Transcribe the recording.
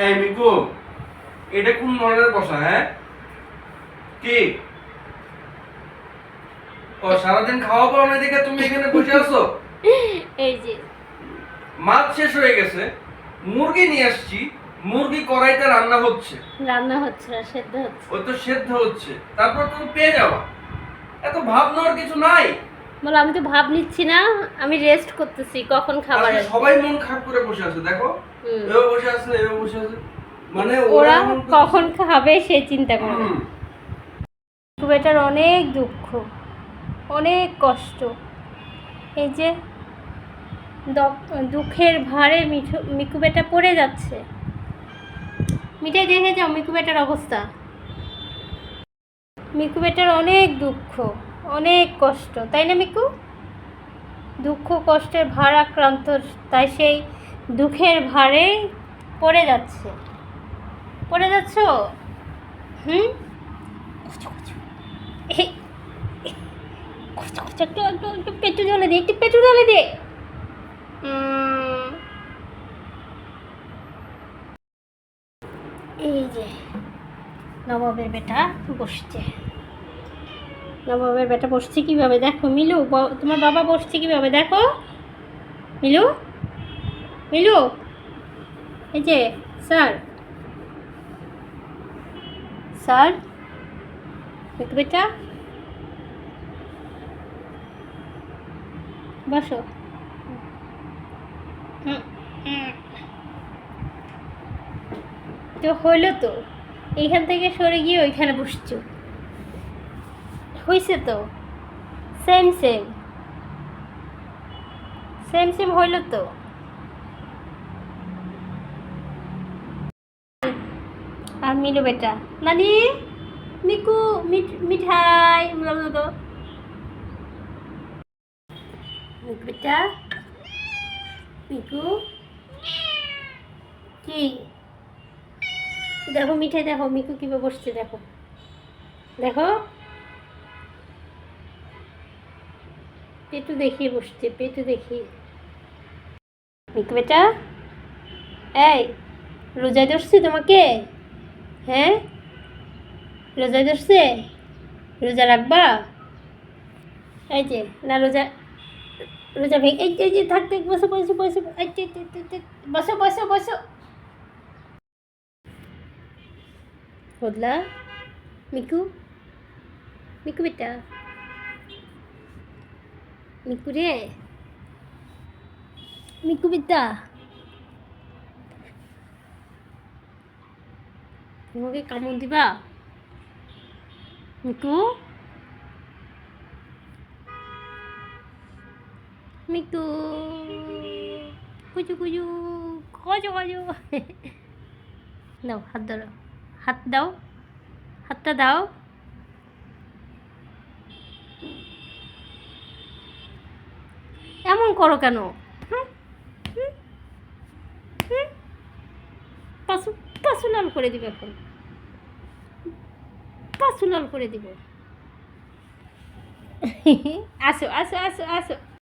এই মিকু, এটা কোন ধরনের বসা? হ্যাঁ, কি ও সারাদিন খাওয়া পাও না দেখে তুমি এখানে বসে আছো? এই যে মাছ শেষ হয়ে গেছে, মুরগি নিয়ে আসছি, মুরগি কড়াইতে রান্না হচ্ছে, রান্না হচ্ছে না, সেদ্ধ হচ্ছে। ওই তো সেদ্ধ হচ্ছে, তারপর তুমি পেয়ে যাওয়া। এত ভাব নেওয়ার কিছু নাই। বলো আমি তো ভাব নিচ্ছি না, আমি রেস্ট করতেছি, কখন খাবার আজকে আসবে। সবাই মন খারাপ করে বসে আছে, দেখো হুম। এও বসে আছে, এও বসে আছে, মানে ওরা এমন করতেছে। কখন খাবে সে চিন্তা করে। হুম। মিকু বেটার অনেক দুঃখ, অনেক কষ্ট। এই যে দুঃখের ভারে মিকু বেটা পড়ে যাচ্ছে। মিঠাই দেখে যাও মিকু বেটার অবস্থা। মিকু বেটার অনেক দুঃখ, অনেক কষ্ট, তাই না মিকু? দুঃখ কষ্টের ভার আক্রান্ত, তাই সেই দুঃখের ভারে পড়ে যাচ্ছে। পড়ে যাচ্ছ? হুম। এই, একটু একটু একটু পেটু জলে দে, একটু পেটু জলে দে। এই যে নবাবের বেটা বসছে। নবাবের বেটা বসছে কিভাবে দেখো মিলু, তোমার বাবা বসছে কিভাবে দেখো মিলু। মিলু, এই যে স্যার, স্যার মিকু বেটা বসো। হুম, হুম। তো হইলো তো, এইখান থেকে সরে গিয়ে ওইখানে বসছো, হয়েছে তো। সেম সেম সেম সেম হইলো তো। আর মিলু বেটা, নানি মিকু মিঠাই তো। মিকু বেটা, মিকু কি দেখো, মিঠাই দেখো মিকু কিভাবে বসছে, দেখো দেখো, পেটু দেখিয়ে বসছে, পেটু দেখিয়ে। মিকু বেটা, এই রোজায় ধরছি তোমাকে? হ্যাঁ, রোজায় ধরছে? রোজা রাখবা? এই যে না রোজা, রোজা ভেঙে এই যে থাক থাক, বসো বসো বসো, এই যে, বসো বসো বসো। বদলা, মিকু, মিকু বেটা, মিকু রে, মিকু বেটা, তোমাকে কামড় দিবা? মিকু, মিকু, কুচু কুচু, কজো কজো। দাও হাত ধরো, হাত দাও, হাতটা দাও। এমন করো কেন? হুম, হুম, হুম। পাশু পাশু লাল করে দিবে এখন, পাশু লাল করে দিব। আসো আসো আসো আসো